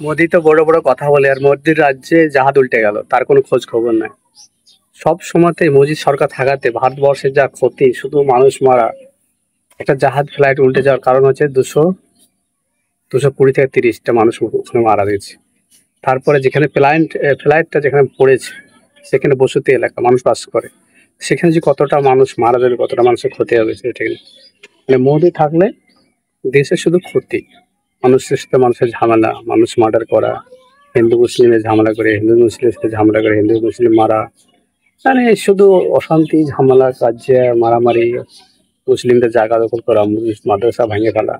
মোদি তো বড় বড় কথা বলে, আর মোদির রাজ্যে জাহাজ উল্টে গেল, তার কোনো খোঁজ খবর নাই। সব সময়তে মোদি সরকার থাকাতে ভারতবর্ষের যা ক্ষতি, শুধু মানুষ মারা। একটা জাহাজ ফ্লাইট উল্টে যাওয়ার কারণ হচ্ছে 220 থেকে 230টা মানুষ ওখানে মারা গেছে। তারপরে যেখানে ফ্লাইটটা যেখানে পড়েছে, সেখানে বসতি এলাকা, মানুষ বাস করে। সেখানে যে কতটা মানুষ মারা যাবে, কতটা মানুষের ক্ষতি হবে সেটা মানে মোদি থাকলে দেশের শুধু ক্ষতি। মানুষের সাথে মানুষের ঝামেলা, মানুষ মার্ডার করা, হিন্দু মুসলিমের ঝামেলা করে, হিন্দু মুসলিমের সাথে ঝামেলা করে, হিন্দু মুসলিম মারা, মানে শুধু অশান্তি, ঝামেলা, কাজে মারামারি, মুসলিমদের জায়গা দখল করা, মাদ্রাসা ভেঙে ফেলা,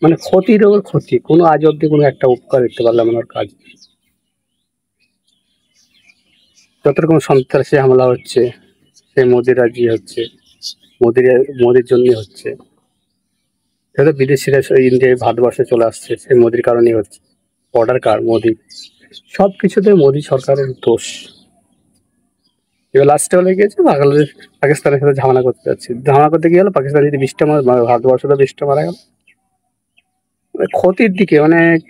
মানে ক্ষতির ওপর ক্ষতি। কোনো আজ অব্দি কোনো একটা উপকার দেখতে পারলাম না ওর কাজ। যত রকম সন্ত্রাসী হামলা হচ্ছে, সে মোদির রাজি হচ্ছে, মোদির মোদির জন্য হচ্ছে। যেহেতু বিদেশিরা ইন্ডিয়ায় ভারতবর্ষে চলে আসছে, সেই মোদির কারণেই হচ্ছে। অর্ডার কার? মোদি। সব কিছুতে মোদি সরকারের দোষ। এবার লাস্টে হলে গিয়েছে বাংলাদেশ পাকিস্তানের সাথে ঝামেলা করতে যাচ্ছে, ঝামেলা করতে গিয়ে হলো পাকিস্তান যদি 20টা ভারতবর্ষ তো 20টা মারা গেল। মানে ক্ষতির দিকে অনেক।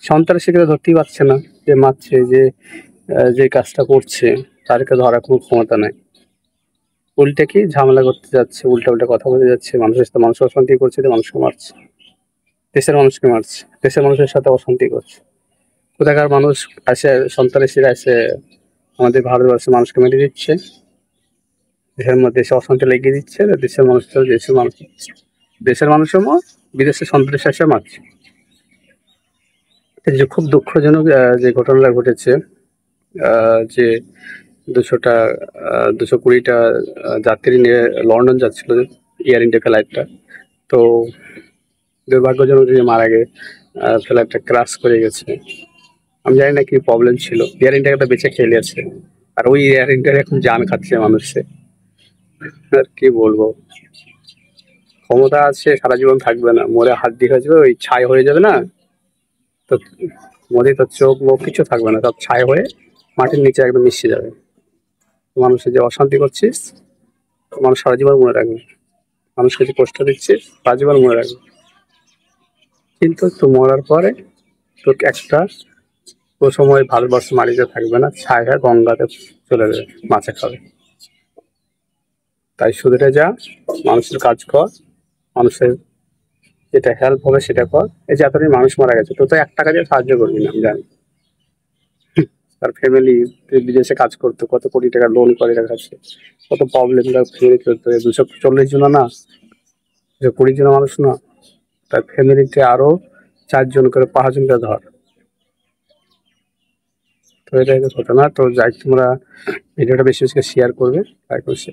সন্ত্রাসীকে ধরতেই পারছে না, যে মারছে, যে কাজটা করছে তাদেরকে ধরার কোনো ক্ষমতা নাই। উল্টে কি ঝামেলা করতে যাচ্ছে, উল্টা উল্টা কথা বলতে যাচ্ছে, মানুষের সাথে মানুষ অশান্তি করছে, মানুষকে মারছে, দেশের মানুষকে মারছে, দেশের মানুষের সাথে অশান্তি করছে। কোথাকার মানুষ আসে, সন্ত্রাসীরা এসে আমাদের ভারতবর্ষের মানুষকে মেরে দিচ্ছে, দেশের মধ্যে দেশে অশান্তি লেগে দিচ্ছে, দেশের মানুষও বিদেশে সন্ত্রাসী এসে মারছে। এটা যে খুব দুঃখজনক যে ঘটনাটা ঘটেছে, যে 220টা যাত্রী নিয়ে লন্ডন যাচ্ছিল এয়ার ইন্ডিয়া ফ্লাইটটা। তো দুর্ভাগ্যজনক যে মারা গিয়ে ফ্লাইটটা ক্রাশ করে গেছে। আমি জানি না কি প্রবলেম ছিল, এয়ার ইন্ডিয়াটা বেঁচে খেলে আছে, আর ওই এয়ার ইন্ডিয়া এখন জান খাচ্ছে মানুষে। আর কি বলবো, ক্ষমতা আছে সারা জীবন থাকবে না, মরে হাড্ডি হয়ে যাবে, ওই ছাই হয়ে যাবে না। তো মোদি তো চোখ মুখ কিছু থাকবে না, সব ছাই হয়ে মাটির নিচে একদম মিশে যাবে। মানুষের যে অশান্তি করছিস, মানুষ সারা জীবন মনে রাখবে। মানুষকে যে কষ্ট দিচ্ছিস, সারা জীবন মনে রাখবে। কিন্তু তো মরার পরে তোকে একটা ও সময় ভারতবর্ষ মাটিতে থাকবে না, ছাই হয়ে গঙ্গাতে চলে যাবে, মাছে খাবে। তাই শুধরে যা, মানুষের কাজ কর, মানুষের যেটা হেল্প হবে সেটা কর। এই যে এতদিন মানুষ মারা গেছে, তো একটা কাজে সাহায্য করবি না, আমি জানি। তার ফ্যামিলি বিদেশে কাজ করতো, কত কোটি টাকা লোন করে রাখাচ্ছে, কত প্রবলেম তার ফ্যামিলি চলতে। 240 জন না, 220 জন মানুষ না, তার ফ্যামিলিতে আরো 4 জন করে 5 জন করে ধর। তো এটা ঘটনা। তো যাই, তোমরা ভিডিওটা বেশি বেশি শেয়ার করবে, তাই করছে।